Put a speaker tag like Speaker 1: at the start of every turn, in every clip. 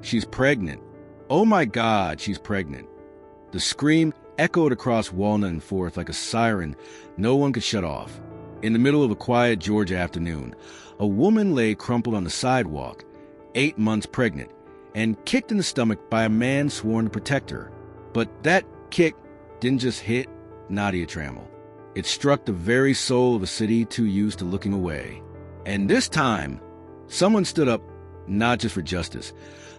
Speaker 1: She's pregnant. Oh my God, she's pregnant. The scream echoed across Walnut and Fourth like a siren no one could shut off. In the middle of a quiet Georgia afternoon, a woman lay crumpled on the sidewalk, 8 months pregnant, and kicked in the stomach by a man sworn to protect her. But that kick didn't just hit Nadia Trammell. It struck the very soul of a city too used to looking away. And this time, someone stood up not just for justice,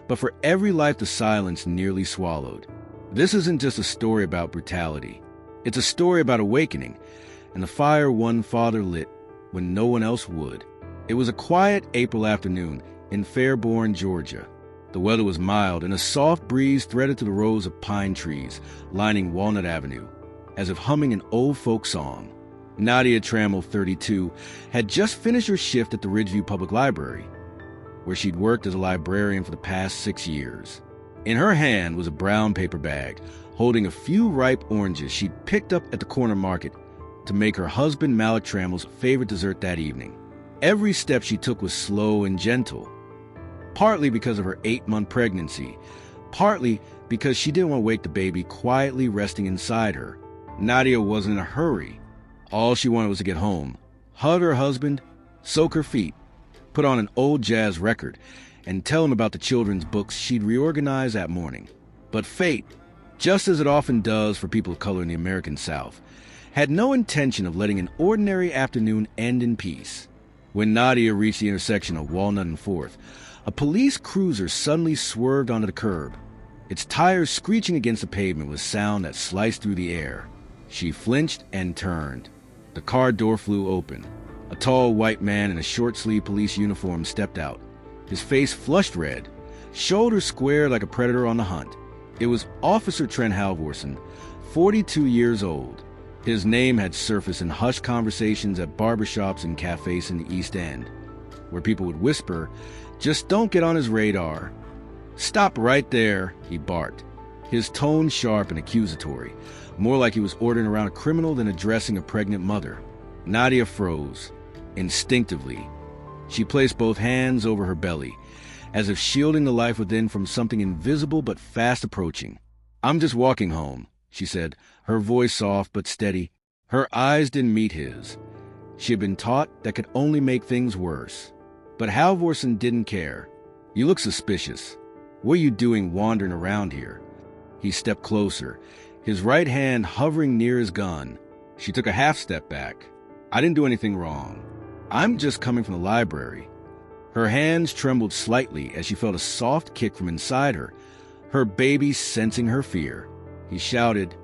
Speaker 1: but for every life the silence nearly swallowed. This isn't just a story about brutality. It's a story about awakening and the fire one father lit when no one else would. It was a quiet April afternoon in Fairborn, Georgia. The weather was mild, and a soft breeze threaded through the rows of pine trees lining Walnut Avenue, as if humming an old folk song. Nadia Trammell, 32, had just finished her shift at the Ridgeview Public Library, where she'd worked as a librarian for the past 6 years. In her hand was a brown paper bag, holding a few ripe oranges she'd picked up at the corner market to make her husband Malik Trammell's favorite dessert that evening. Every step she took was slow and gentle, partly because of her 8-month pregnancy, partly because she didn't want to wake the baby quietly resting inside her. Nadia wasn't in a hurry. All she wanted was to get home, hug her husband, soak her feet, put on an old jazz record, and tell him about the children's books she'd reorganized that morning. But fate, just as it often does for people of color in the American South, had no intention of letting an ordinary afternoon end in peace. When Nadia reached the intersection of Walnut and Fourth, a police cruiser suddenly swerved onto the curb, its tires screeching against the pavement with sound that sliced through the air. She flinched and turned. The car door flew open. A tall white man in a short-sleeved police uniform stepped out, his face flushed red, shoulders squared like a predator on the hunt. It was Officer Trent Halvorson, 42 years old. His name had surfaced in hushed conversations at barbershops and cafes in the East End, where people would whisper, "Just don't get on his radar." "Stop right there," he barked, his tone sharp and accusatory, more like he was ordering around a criminal than addressing a pregnant mother. Nadia froze. Instinctively, she placed both hands over her belly, as if shielding the life within from something invisible but fast approaching. "I'm just walking home," she said, her voice soft but steady. Her eyes didn't meet his. She had been taught that could only make things worse. But Halvorson didn't care. "You look suspicious. What are you doing wandering around here?" He stepped closer, his right hand hovering near his gun. She took a half step back. "I didn't do anything wrong. I'm just coming from the library." Her hands trembled slightly as she felt a soft kick from inside her, her baby sensing her fear. He shouted,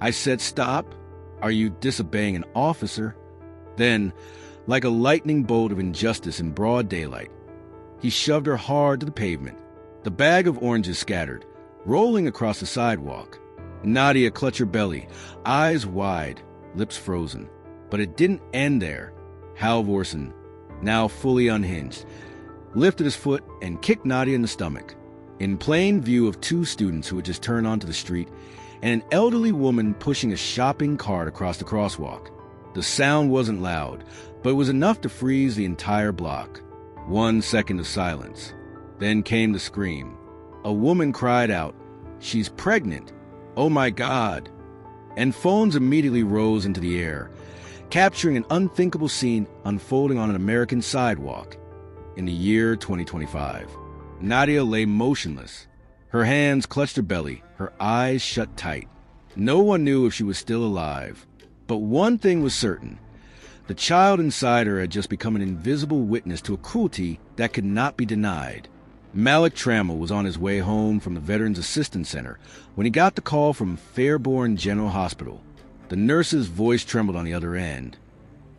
Speaker 1: "I said stop. Are you disobeying an officer?" Then, like a lightning bolt of injustice in broad daylight, he shoved her hard to the pavement. The bag of oranges scattered, rolling across the sidewalk. Nadia clutched her belly, eyes wide, lips frozen. But it didn't end there. Halvorson, now fully unhinged, lifted his foot and kicked Nadia in the stomach, in plain view of 2 students who had just turned onto the street and an elderly woman pushing a shopping cart across the crosswalk. The sound wasn't loud, but it was enough to freeze the entire block. 1 second of silence. Then came the scream. A woman cried out, "She's pregnant! Oh my God!" And phones immediately rose into the air, capturing an unthinkable scene unfolding on an American sidewalk in the year 2025. Nadia lay motionless. Her hands clutched her belly, her eyes shut tight. No one knew if she was still alive. But one thing was certain. The child inside her had just become an invisible witness to a cruelty that could not be denied. Malik Trammell was on his way home from the Veterans Assistance Center when he got the call from Fairborn General Hospital. The nurse's voice trembled on the other end.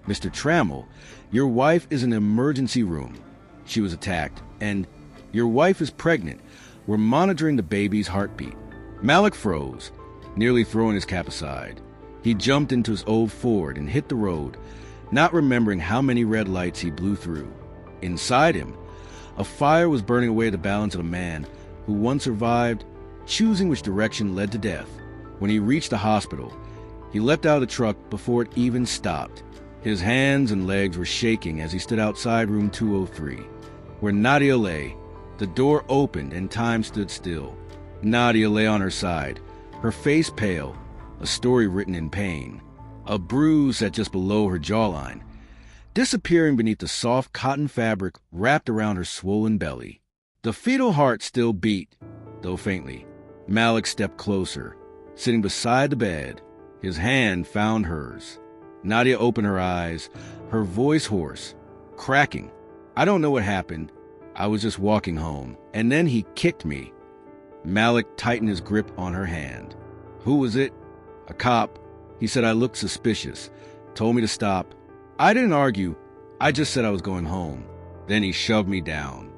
Speaker 1: "Mr. Trammell, your wife is in the emergency room. She was attacked, and your wife is pregnant. We're monitoring the baby's heartbeat." Malik froze, nearly throwing his cap aside. He jumped into his old Ford and hit the road, not remembering how many red lights he blew through. Inside him, a fire was burning away the balance of a man who once survived, choosing which direction led to death. When he reached the hospital, he leapt out of the truck before it even stopped. His hands and legs were shaking as he stood outside room 203, where Nadia lay, The door opened and time stood still. Nadia lay on her side, her face pale, a story written in pain. A bruise sat just below her jawline, disappearing beneath the soft cotton fabric wrapped around her swollen belly. The fetal heart still beat, though faintly. Malik stepped closer, sitting beside the bed. His hand found hers. Nadia opened her eyes, her voice hoarse, cracking. "I don't know what happened. I was just walking home, and then he kicked me." Malik tightened his grip on her hand. "Who was it?" "A cop. He said I looked suspicious, told me to stop. I didn't argue. I just said I was going home. Then he shoved me down.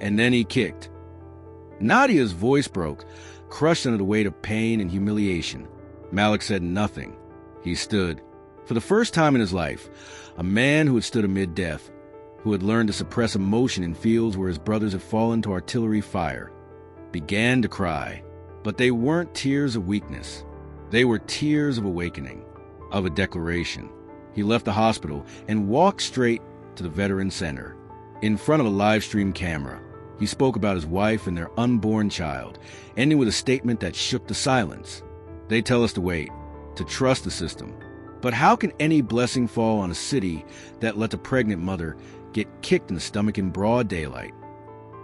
Speaker 1: And then he kicked." Nadia's voice broke, crushed under the weight of pain and humiliation. Malik said nothing. He stood. For the first time in his life, a man who had stood amid death, who had learned to suppress emotion in fields where his brothers had fallen to artillery fire, began to cry. But they weren't tears of weakness. They were tears of awakening, of a declaration. He left the hospital and walked straight to the Veteran Center. In front of a live-stream camera, he spoke about his wife and their unborn child, ending with a statement that shook the silence. "They tell us to wait, to trust the system. But how can any blessing fall on a city that let a pregnant mother get kicked in the stomach in broad daylight?"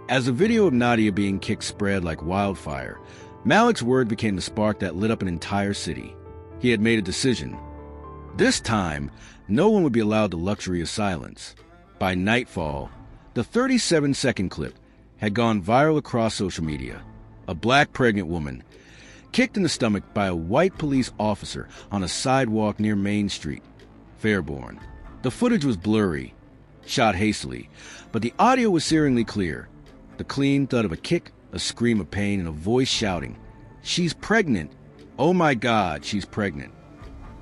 Speaker 1: As the video of Nadia being kicked spread like wildfire, Malik's word became the spark that lit up an entire city. He had made a decision. This time, no one would be allowed the luxury of silence. By nightfall, the 37-second clip had gone viral across social media. A black pregnant woman, kicked in the stomach by a white police officer on a sidewalk near Main Street, Fairborn. The footage was blurry, shot hastily, but the audio was searingly clear. The clean thud of a kick, a scream of pain, and a voice shouting, "She's pregnant! Oh my God, she's pregnant!"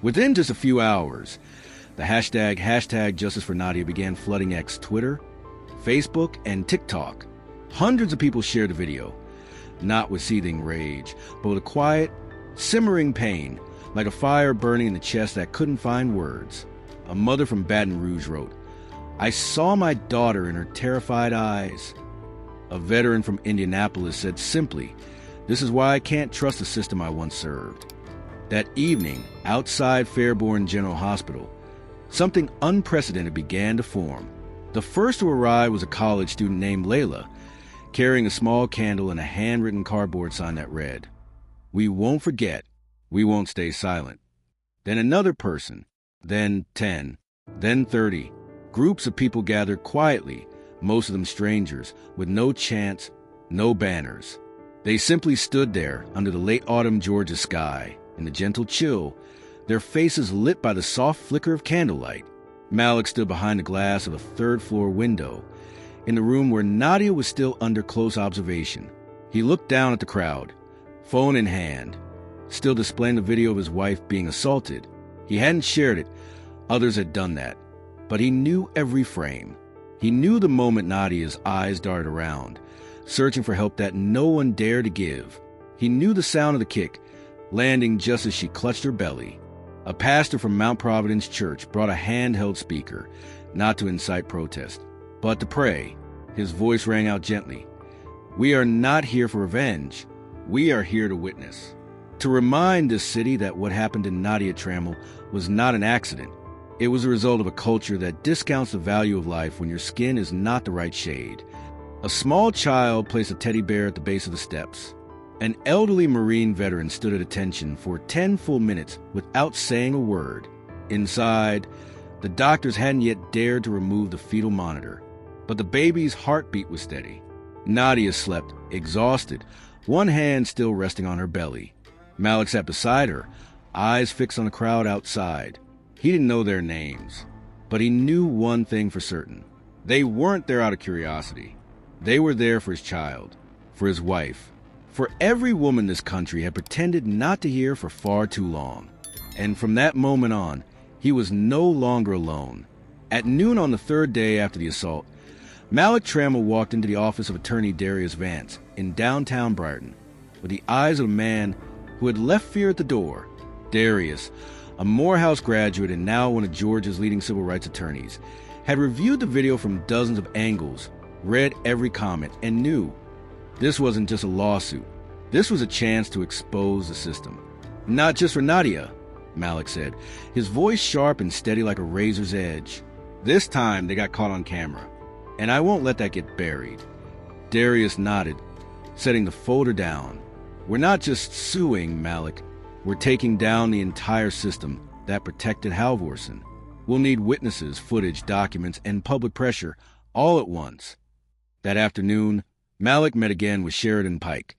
Speaker 1: Within just a few hours, the hashtag Justice for Nadia began flooding X Twitter, Facebook, and TikTok. Hundreds of people shared the video, not with seething rage, but with a quiet, simmering pain, like a fire burning in the chest that couldn't find words. A mother from Baton Rouge wrote, "I saw my daughter in her terrified eyes." A veteran from Indianapolis said simply, "This is why I can't trust the system I once served." That evening, outside Fairborn General Hospital, something unprecedented began to form. The first to arrive was a college student named Layla, carrying a small candle and a handwritten cardboard sign that read, "We won't forget, we won't stay silent." Then another person, then 10, then 30. Groups of people gathered quietly, most of them strangers, with no chants, no banners. They simply stood there under the late autumn Georgia sky, in the gentle chill, their faces lit by the soft flicker of candlelight. Malik stood behind the glass of a third-floor window, in the room where Nadia was still under close observation. He looked down at the crowd, phone in hand, still displaying the video of his wife being assaulted. He hadn't shared it, others had done that, but he knew every frame. He knew the moment Nadia's eyes darted around, searching for help that no one dared to give. He knew the sound of the kick, landing just as she clutched her belly. A pastor from Mount Providence Church brought a handheld speaker, not to incite protest, but to pray. His voice rang out gently. "We are not here for revenge. We are here to witness. To remind this city that what happened to Nadia Trammell was not an accident. It was a result of a culture that discounts the value of life when your skin is not the right shade." A small child placed a teddy bear at the base of the steps. An elderly Marine veteran stood at attention for 10 full minutes without saying a word. Inside, the doctors hadn't yet dared to remove the fetal monitor, but the baby's heartbeat was steady. Nadia slept, exhausted, one hand still resting on her belly. Malik sat beside her, eyes fixed on the crowd outside. He didn't know their names, but he knew one thing for certain. They weren't there out of curiosity. They were there for his child, for his wife, for every woman this country had pretended not to hear for far too long. And from that moment on, he was no longer alone. At noon on the third day after the assault, Malik Trammell walked into the office of attorney Darius Vance in downtown Brighton, with the eyes of a man who had left fear at the door. Darius, a Morehouse graduate and now one of Georgia's leading civil rights attorneys, had reviewed the video from dozens of angles, read every comment, and knew This wasn't just a lawsuit. This was a chance to expose the system. Not just for Nadia, Malik said, his voice sharp and steady like a razor's edge. This time they got caught on camera, and I won't let that get buried. Darius nodded, setting the folder down. We're not just suing, Malik. We're taking down the entire system that protected Halvorsen. We'll need witnesses, footage, documents, and public pressure all at once. That afternoon, Malik met again with Sheridan Pike,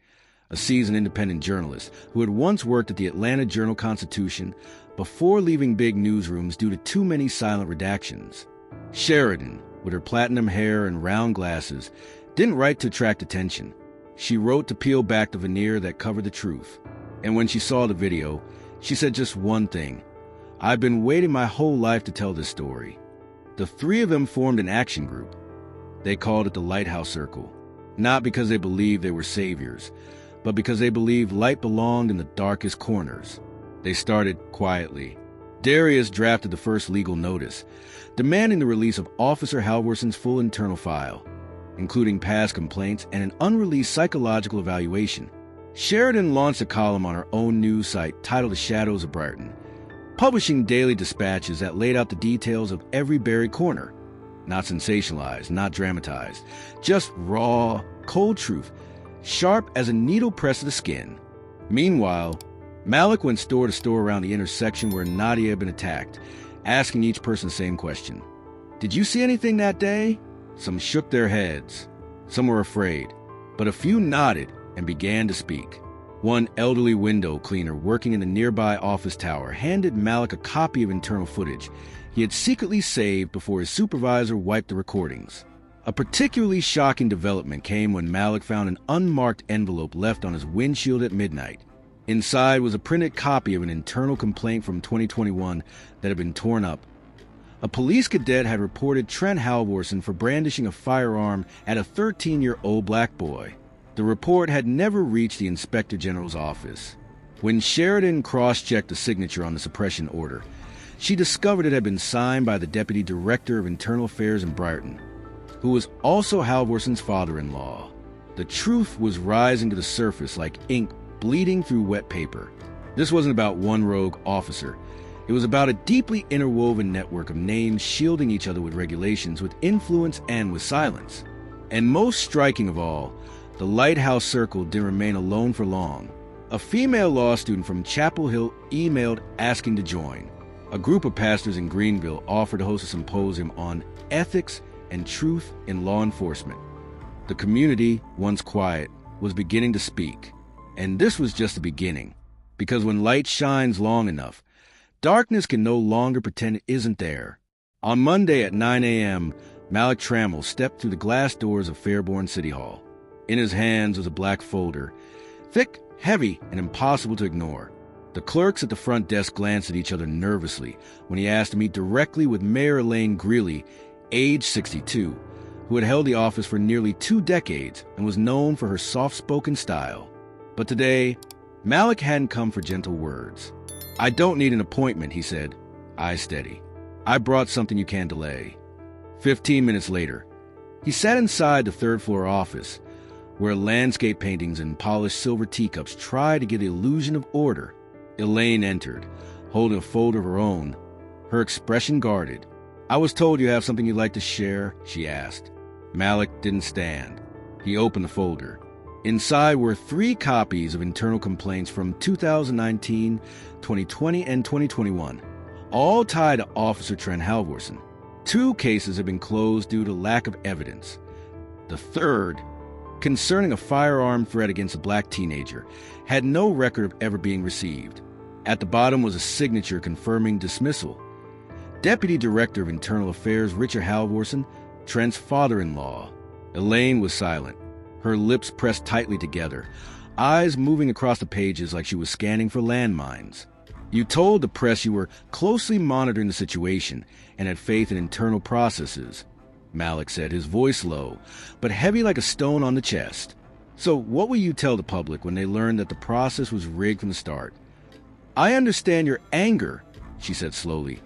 Speaker 1: a seasoned independent journalist who had once worked at the Atlanta Journal-Constitution before leaving big newsrooms due to too many silent redactions. Sheridan, with her platinum hair and round glasses, didn't write to attract attention. She wrote to peel back the veneer that covered the truth. And when she saw the video, she said just one thing. I've been waiting my whole life to tell this story. The three of them formed an action group. They called it the Lighthouse Circle, not because they believed they were saviors, but because they believed light belonged in the darkest corners. They started quietly. Darius drafted the first legal notice, demanding the release of Officer Halvorsen's full internal file, including past complaints and an unreleased psychological evaluation. Sheridan launched a column on her own news site titled The Shadows of Brighton, publishing daily dispatches that laid out the details of every buried corner. Not sensationalized, not dramatized, just raw, cold truth, sharp as a needle pressed to the skin. Meanwhile, Malik went store to store around the intersection where Nadia had been attacked, asking each person the same question. Did you see anything that day? Some shook their heads. Some were afraid, but a few nodded and began to speak. One elderly window cleaner working in the nearby office tower handed Malik a copy of internal footage he had secretly saved before his supervisor wiped the recordings. A particularly shocking development came when Malik found an unmarked envelope left on his windshield at midnight. Inside was a printed copy of an internal complaint from 2021 that had been torn up. A police cadet had reported Trent Halvorsen for brandishing a firearm at a 13-year-old black boy. The report had never reached the Inspector General's office. When Sheridan cross-checked the signature on the suppression order, she discovered it had been signed by the Deputy Director of Internal Affairs in Brighton, who was also Halvorsen's father-in-law. The truth was rising to the surface like ink bleeding through wet paper. This wasn't about one rogue officer. It was about a deeply interwoven network of names shielding each other with regulations, with influence, and with silence. And most striking of all, the Lighthouse Circle didn't remain alone for long. A female law student from Chapel Hill emailed asking to join. A group of pastors in Greenville offered to host a symposium on ethics and truth in law enforcement. The community, once quiet, was beginning to speak. And this was just the beginning, because when light shines long enough, darkness can no longer pretend it isn't there. On Monday at 9 a.m., Malik Trammell stepped through the glass doors of Fairborn City Hall. In his hands was a black folder, thick, heavy, and impossible to ignore. The clerks at the front desk glanced at each other nervously when he asked to meet directly with Mayor Elaine Greeley, age 62, who had held the office for nearly 2 decades and was known for her soft-spoken style. But today, Malik hadn't come for gentle words. I don't need an appointment, he said, eyes steady. I brought something you can't delay. 15 minutes later, he sat inside the third-floor office, where landscape paintings and polished silver teacups tried to give the illusion of order. Elaine entered, holding a folder of her own, her expression guarded. I was told you have something you'd like to share, she asked. Malik didn't stand. He opened the folder. Inside were 3 copies of internal complaints from 2019, 2020, and 2021, all tied to Officer Trent Halvorsen. 2 cases have been closed due to lack of evidence. The third, concerning a firearm threat against a black teenager, had no record of ever being received. At the bottom was a signature confirming dismissal. Deputy Director of Internal Affairs Richard Halvorsen, Trent's father-in-law. Elaine was silent, her lips pressed tightly together, eyes moving across the pages like she was scanning for landmines. You told the press you were closely monitoring the situation and had faith in internal processes, Malik said, his voice low, but heavy like a stone on the chest. So what will you tell the public when they learn that the process was rigged from the start? I understand your anger, she said slowly,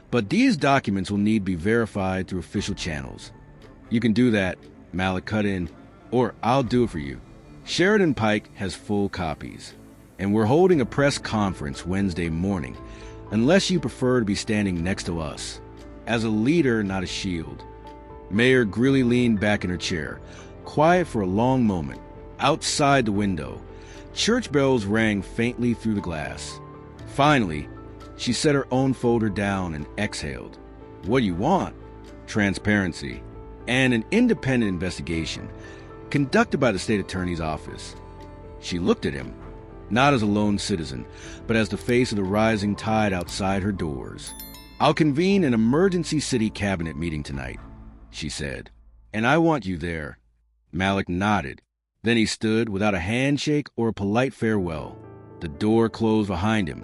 Speaker 1: but these documents will need to be verified through official channels. You can do that, Malik cut in, or I'll do it for you. Sheridan Pike has full copies, and we're holding a press conference Wednesday morning, unless you prefer to be standing next to us. As a leader, not a shield. Mayor Greeley leaned back in her chair, quiet for a long moment. Outside the window, church bells rang faintly through the glass. Finally, she set her own folder down and exhaled. What do you want? Transparency and an independent investigation conducted by the state attorney's office. She looked at him, not as a lone citizen, but as the face of the rising tide outside her doors. I'll convene an emergency city cabinet meeting tonight, she said, and I want you there. Malik nodded. Then he stood without a handshake or a polite farewell. The door closed behind him,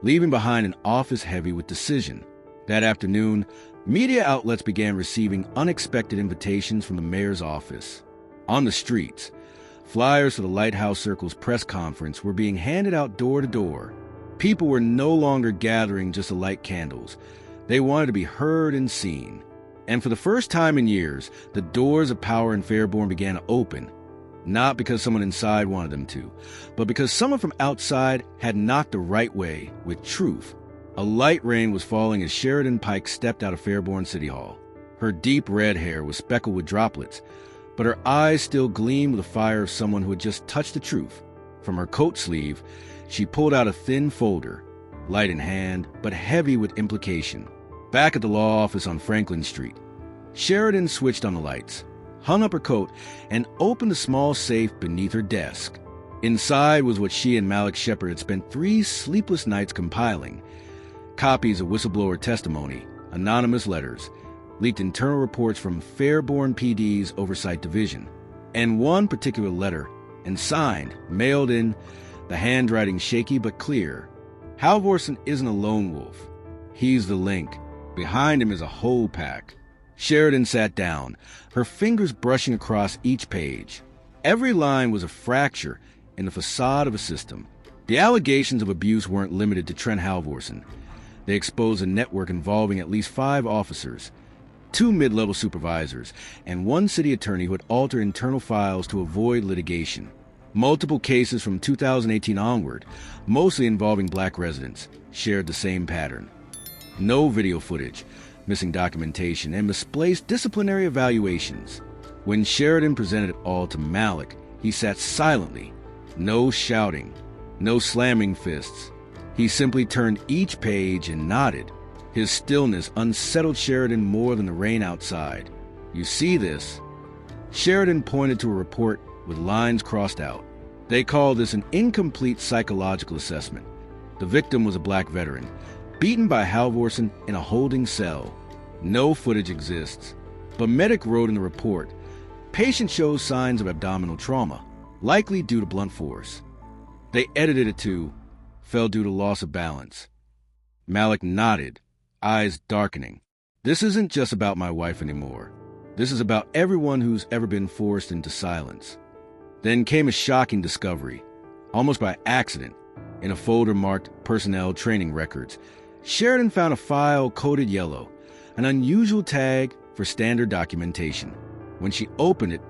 Speaker 1: leaving behind an office heavy with decision. That afternoon, media outlets began receiving unexpected invitations from the mayor's office. On the streets, flyers for the Lighthouse Circle's press conference were being handed out door to door. People were no longer gathering just to light candles. They wanted to be heard and seen. And for the first time in years, the doors of power in Fairborn began to open. Not because someone inside wanted them to, but because someone from outside had knocked the right way, with truth. A light rain was falling as Sheridan Pike stepped out of Fairborn City Hall. Her deep red hair was speckled with droplets, but her eyes still gleamed with the fire of someone who had just touched the truth. From her coat sleeve, she pulled out a thin folder, light in hand, but heavy with implication. Back at the law office on Franklin Street, Sheridan switched on the lights, hung up her coat, and opened a small safe beneath her desk. Inside was what she and Malik Shepard had spent 3 sleepless nights compiling. Copies of whistleblower testimony, anonymous letters, leaked internal reports from Fairborn PD's Oversight Division, and one particular letter, and signed, mailed in, the handwriting shaky but clear. Halvorsen isn't a lone wolf. He's the link. Behind him is a whole pack. Sheridan sat down, her fingers brushing across each page. Every line was a fracture in the facade of a system. The allegations of abuse weren't limited to Trent Halvorsen. They exposed a network involving at least 5 officers, 2 mid-level supervisors, and 1 city attorney who had altered internal files to avoid litigation. Multiple cases from 2018 onward, mostly involving black residents, shared the same pattern. No video footage, missing documentation, and misplaced disciplinary evaluations. When Sheridan presented it all to Malik, he sat silently. No shouting, no slamming fists. He simply turned each page and nodded. His stillness unsettled Sheridan more than the rain outside. You see this? Sheridan pointed to a report with lines crossed out. They called this an incomplete psychological assessment. The victim was a black veteran, beaten by Halvorsen in a holding cell. No footage exists. But medic wrote in the report, patient shows signs of abdominal trauma, likely due to blunt force. They edited it to, fell due to loss of balance. Malik nodded, eyes darkening. This isn't just about my wife anymore. This is about everyone who's ever been forced into silence. Then came a shocking discovery, almost by accident. In a folder marked Personnel Training Records, Sheridan found a file coded yellow, an unusual tag for standard documentation. When she opened it,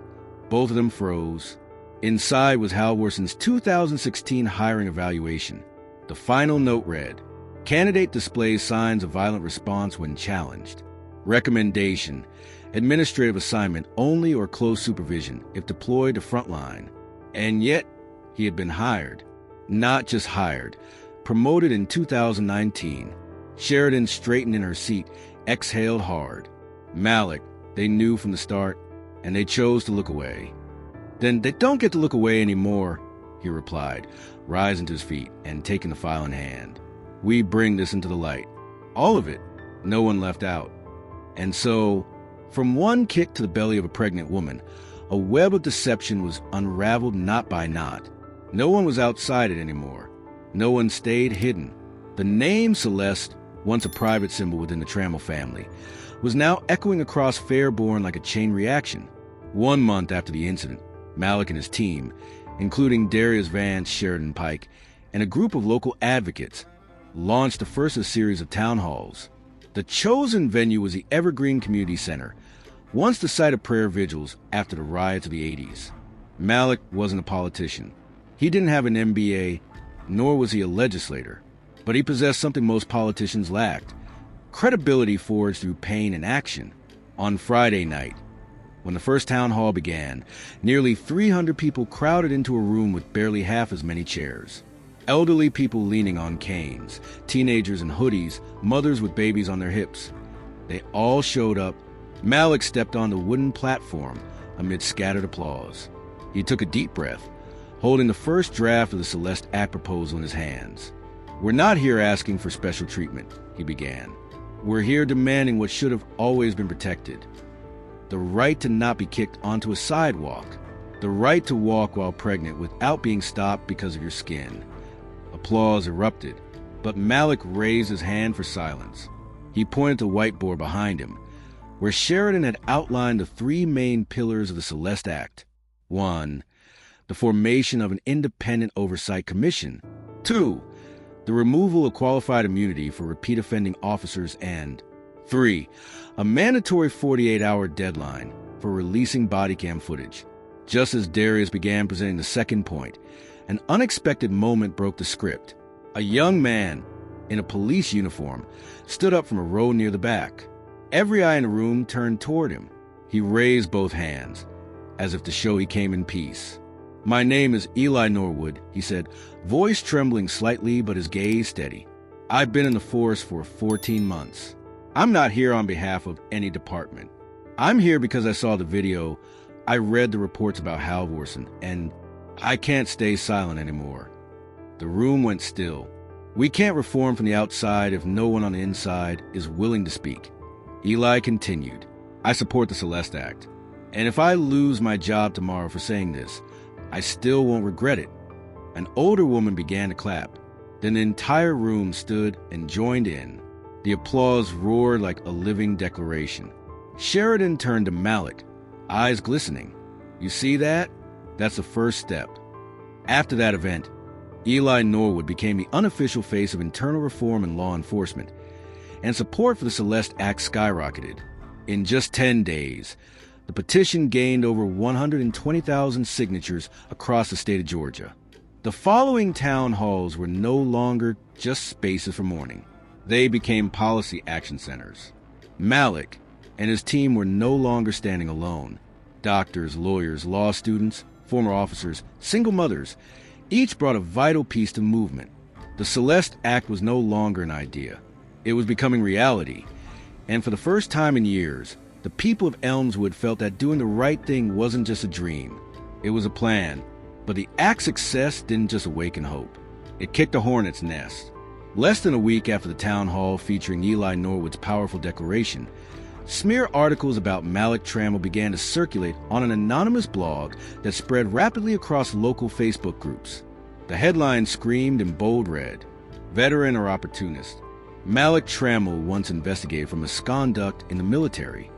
Speaker 1: both of them froze. Inside was Halvorsen's 2016 hiring evaluation. The final note read, "Candidate displays signs of violent response when challenged. Recommendation, administrative assignment only or close supervision if deployed to frontline." And yet, he had been hired. Not just hired, promoted in 2019. Sheridan straightened in her seat, exhaled hard. Malik, they knew from the start, and they chose to look away. "Then they don't get to look away anymore," he replied, rising to his feet and taking the file in hand. "We bring this into the light. All of it. No one left out." And so, from one kick to the belly of a pregnant woman, a web of deception was unraveled knot by knot. No one was outside it anymore. No one stayed hidden. The name Celeste, once a private symbol within the Trammell family, was now echoing across Fairborn like a chain reaction. 1 month after the incident, Malik and his team, including Darius Vance, Sheridan Pike, and a group of local advocates, launched the first of a series of town halls. The chosen venue was the Evergreen Community Center, once the site of prayer vigils after the riots of the 80s. Malik wasn't a politician. He didn't have an MBA, nor was he a legislator. But he possessed something most politicians lacked: credibility forged through pain and action. On Friday night, when the first town hall began, nearly 300 people crowded into a room with barely half as many chairs. Elderly people leaning on canes, teenagers in hoodies, mothers with babies on their hips. They all showed up. Malik stepped on the wooden platform amid scattered applause. He took a deep breath, holding the first draft of the Celeste Act proposal in his hands. "We're not here asking for special treatment," he began. "We're here demanding what should have always been protected. The right to not be kicked onto a sidewalk. The right to walk while pregnant without being stopped because of your skin." Applause erupted, but Malik raised his hand for silence. He pointed to the whiteboard behind him, where Sheridan had outlined the three main pillars of the Celeste Act. 1. The formation of an independent oversight commission. 2. The removal of qualified immunity for repeat offending officers. And 3. A mandatory 48-hour deadline for releasing body cam footage. Just as Darius began presenting the second point, an unexpected moment broke the script. A young man in a police uniform stood up from a row near the back. Every eye in the room turned toward him. He raised both hands, as if to show he came in peace. "My name is Eli Norwood," he said, voice trembling slightly but his gaze steady. "I've been in the force for 14 months. I'm not here on behalf of any department. I'm here because I saw the video, I read the reports about Halvorsen, and I can't stay silent anymore." The room went still. "We can't reform from the outside if no one on the inside is willing to speak." Eli continued, "I support the Celeste Act, and if I lose my job tomorrow for saying this, I still won't regret it." An older woman began to clap. Then the entire room stood and joined in. The applause roared like a living declaration. Sheridan turned to Malik, eyes glistening. "You see that? That's the first step." After that event, Eli Norwood became the unofficial face of internal reform and law enforcement, and support for the Celeste Act skyrocketed. In just 10 days, the petition gained over 120,000 signatures across the state of Georgia. The following town halls were no longer just spaces for mourning. They became policy action centers. Malik and his team were no longer standing alone. Doctors, lawyers, law students, former officers, single mothers, each brought a vital piece to movement. The Celeste Act was no longer an idea. It was becoming reality. And for the first time in years, the people of Elmswood felt that doing the right thing wasn't just a dream. It was a plan. But the act's success didn't just awaken hope. It kicked a hornet's nest. Less than a week after the town hall featuring Eli Norwood's powerful declaration, smear articles about Malik Trammell began to circulate on an anonymous blog that spread rapidly across local Facebook groups. The headline screamed in bold red, "Veteran or opportunist? Malik Trammell once investigated for misconduct in the military."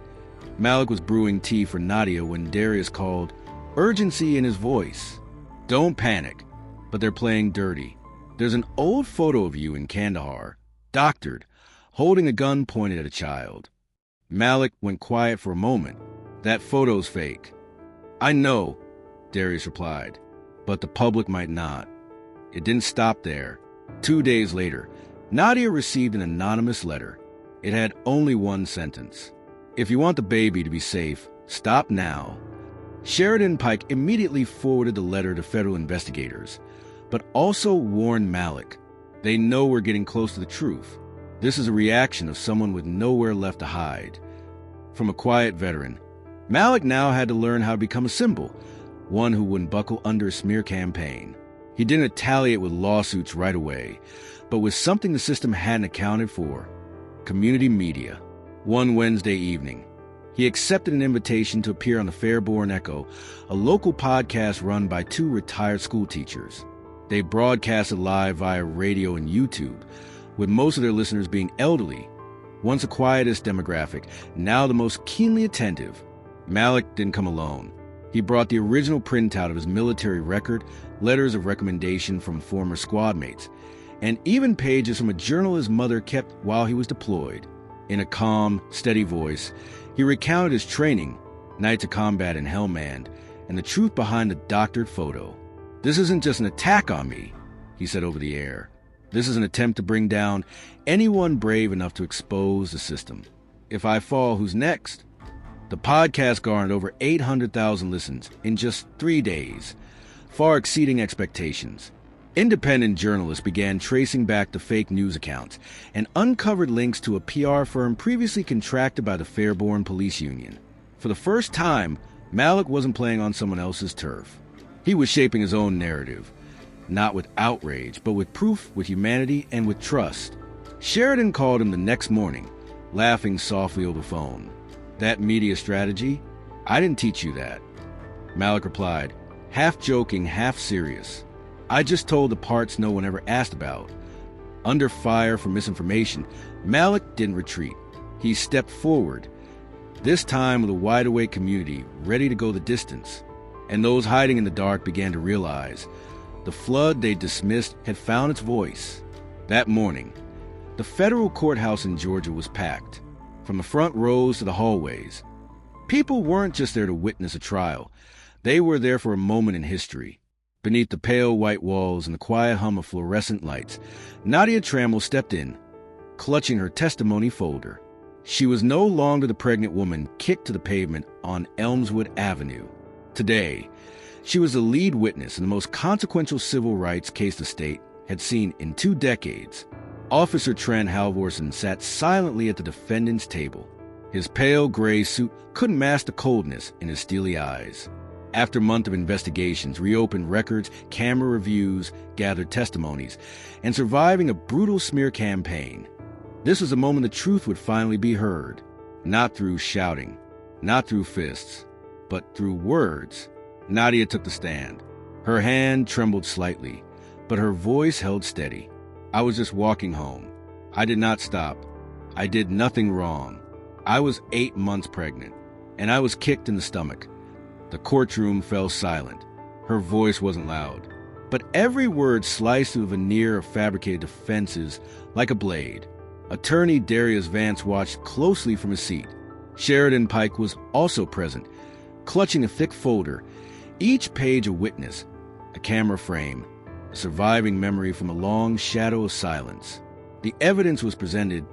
Speaker 1: Malik was brewing tea for Nadia when Darius called, urgency in his voice. "Don't panic, but they're playing dirty. There's an old photo of you in Kandahar, doctored, holding a gun pointed at a child." Malik went quiet for a moment. "That photo's fake." "I know," Darius replied, "but the public might not." It didn't stop there. 2 days later, Nadia received an anonymous letter. It had only one sentence: "If you want the baby to be safe, stop now." Sheridan Pike immediately forwarded the letter to federal investigators, but also warned Malik. "They know we're getting close to the truth. This is a reaction of someone with nowhere left to hide." From a quiet veteran, Malik now had to learn how to become a symbol, one who wouldn't buckle under a smear campaign. He didn't retaliate with lawsuits right away, but with something the system hadn't accounted for: community media. One Wednesday evening, he accepted an invitation to appear on the Fairborn Echo, a local podcast run by 2 retired school teachers. They broadcasted live via radio and YouTube, with most of their listeners being elderly, once the quietest demographic, now the most keenly attentive. Malik didn't come alone. He brought the original printout of his military record, letters of recommendation from former squad mates, and even pages from a journal his mother kept while he was deployed. In a calm, steady voice, he recounted his training, nights of combat in Helmand, and and the truth behind the doctored photo. "This isn't just an attack on me," he said over the air. "This is an attempt to bring down anyone brave enough to expose the system. If I fall, who's next?" The podcast garnered over 800,000 listens in just 3 days, far exceeding expectations. Independent journalists began tracing back the fake news accounts and uncovered links to a PR firm previously contracted by the Fairborn Police Union. For the first time, Malik wasn't playing on someone else's turf. He was shaping his own narrative, not with outrage, but with proof, with humanity, and with trust. Sheridan called him the next morning, laughing softly over the phone. "That media strategy? I didn't teach you that." Malik replied, half joking, half serious. "I just told the parts no one ever asked about." Under fire for misinformation, Malik didn't retreat. He stepped forward, this time with a wide-awake community ready to go the distance. And those hiding in the dark began to realize the flood they dismissed had found its voice. That morning, the federal courthouse in Georgia was packed, from the front rows to the hallways. People weren't just there to witness a trial. They were there for a moment in history. Beneath the pale white walls and the quiet hum of fluorescent lights, Nadia Trammell stepped in, clutching her testimony folder. She was no longer the pregnant woman kicked to the pavement on Elmswood Avenue. Today, she was the lead witness in the most consequential civil rights case the state had seen in 2 decades. Officer Trent Halvorsen sat silently at the defendant's table. His pale gray suit couldn't mask the coldness in his steely eyes. After months of investigations, reopened records, camera reviews, gathered testimonies, and surviving a brutal smear campaign, this was the moment the truth would finally be heard. Not through shouting, not through fists, but through words. Nadia took the stand. Her hand trembled slightly, but her voice held steady. "I was just walking home. I did not stop. I did nothing wrong. I was 8 months pregnant, and I was kicked in the stomach." The courtroom fell silent. Her voice wasn't loud, but every word sliced through the veneer of fabricated defenses like a blade. Attorney Darius Vance watched closely from his seat. Sheridan Pike was also present, clutching a thick folder, each page a witness, a camera frame, a surviving memory from a long shadow of silence. The evidence was presented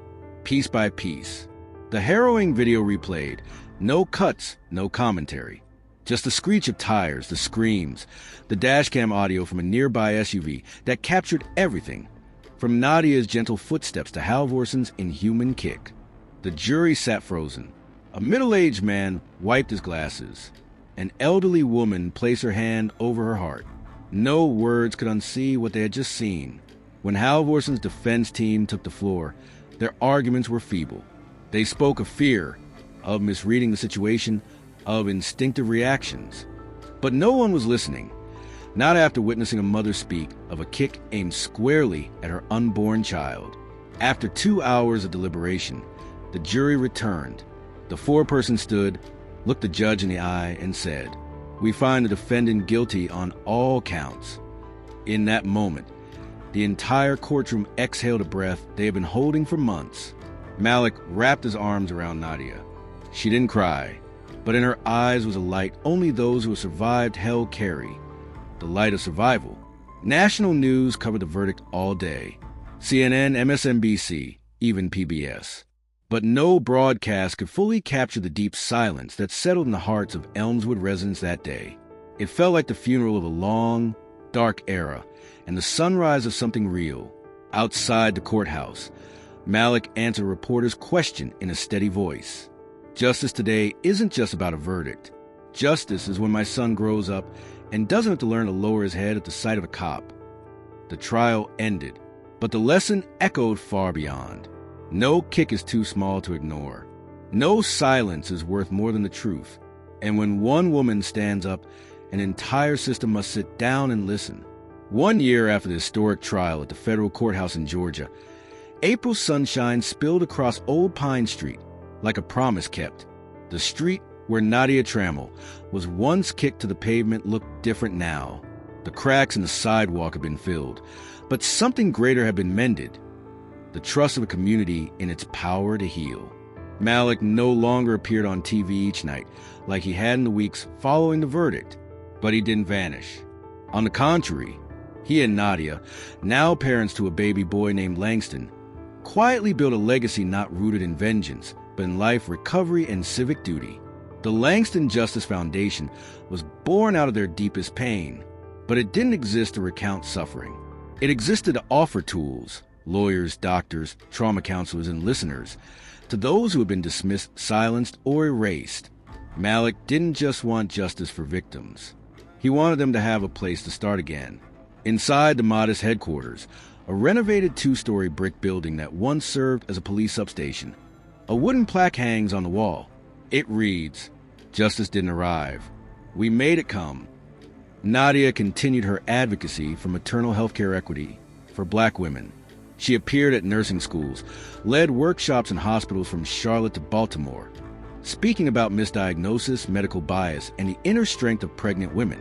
Speaker 1: piece by piece. The harrowing video replayed, no cuts, no commentary. Just the screech of tires, the screams, the dashcam audio from a nearby SUV that captured everything, from Nadia's gentle footsteps to Halvorsen's inhuman kick. The jury sat frozen. A middle-aged man wiped his glasses. An elderly woman placed her hand over her heart. No words could unsee what they had just seen. When Halvorsen's defense team took the floor, their arguments were feeble. They spoke of fear, of misreading the situation, of instinctive reactions. But no one was listening, not after witnessing a mother speak of a kick aimed squarely at her unborn child. After 2 hours of deliberation, the jury returned. The foreperson stood, looked the judge in the eye, and said, "We find the defendant guilty on all counts." In that moment, the entire courtroom exhaled a breath they had been holding for months. Malik wrapped his arms around Nadia. She didn't cry, but in her eyes was a light only those who have survived hell carry. The light of survival. National news covered the verdict all day. CNN, MSNBC, even PBS. But no broadcast could fully capture the deep silence that settled in the hearts of Elmswood residents that day. It felt like the funeral of a long, dark era and the sunrise of something real. Outside the courthouse, Malik answered a reporter's question in a steady voice. "Justice today isn't just about a verdict. Justice is when my son grows up and doesn't have to learn to lower his head at the sight of a cop." The trial ended, but the lesson echoed far beyond. No kick is too small to ignore. No silence is worth more than the truth. And when one woman stands up, an entire system must sit down and listen. 1 year after the historic trial at the federal courthouse in Georgia, April sunshine spilled across Old Pine Street like a promise kept. The street where Nadia Trammell was once kicked to the pavement looked different now. The cracks in the sidewalk had been filled, but something greater had been mended. The trust of a community in its power to heal. Malik no longer appeared on TV each night like he had in the weeks following the verdict. But he didn't vanish. On the contrary, he and Nadia, now parents to a baby boy named Langston, quietly built a legacy not rooted in vengeance, but in life, recovery, and civic duty. The Langston Justice Foundation was born out of their deepest pain, but it didn't exist to recount suffering. It existed to offer tools, lawyers, doctors, trauma counselors, and listeners, to those who had been dismissed, silenced, or erased. Malik didn't just want justice for victims. He wanted them to have a place to start again. Inside the modest headquarters, a renovated 2-story brick building that once served as a police substation, a wooden plaque hangs on the wall. It reads, "Justice didn't arrive. We made it come." Nadia continued her advocacy for maternal health care equity for Black women. She appeared at nursing schools, led workshops in hospitals from Charlotte to Baltimore, speaking about misdiagnosis, medical bias, and the inner strength of pregnant women.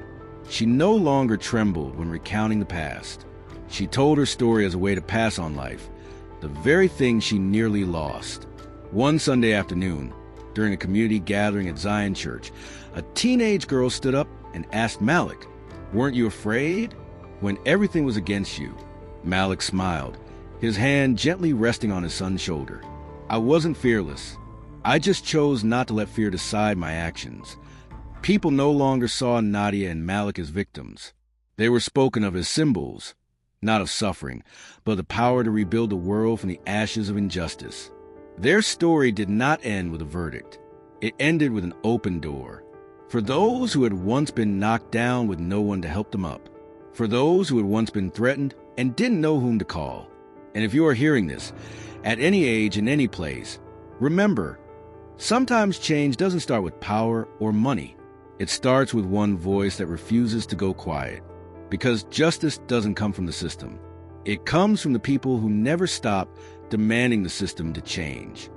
Speaker 1: She no longer trembled when recounting the past. She told her story as a way to pass on life, the very thing she nearly lost. One Sunday afternoon, during a community gathering at Zion Church, a teenage girl stood up and asked Malik, "Weren't you afraid when everything was against you?" Malik smiled, his hand gently resting on his son's shoulder. "I wasn't fearless. I just chose not to let fear decide my actions." People no longer saw Nadia and Malik as victims. They were spoken of as symbols, not of suffering, but the power to rebuild the world from the ashes of injustice. Their story did not end with a verdict. It ended with an open door. For those who had once been knocked down with no one to help them up. For those who had once been threatened and didn't know whom to call. And if you are hearing this, at any age, in any place, remember, sometimes change doesn't start with power or money. It starts with one voice that refuses to go quiet. Because justice doesn't come from the system. It comes from the people who never stop demanding the system to change.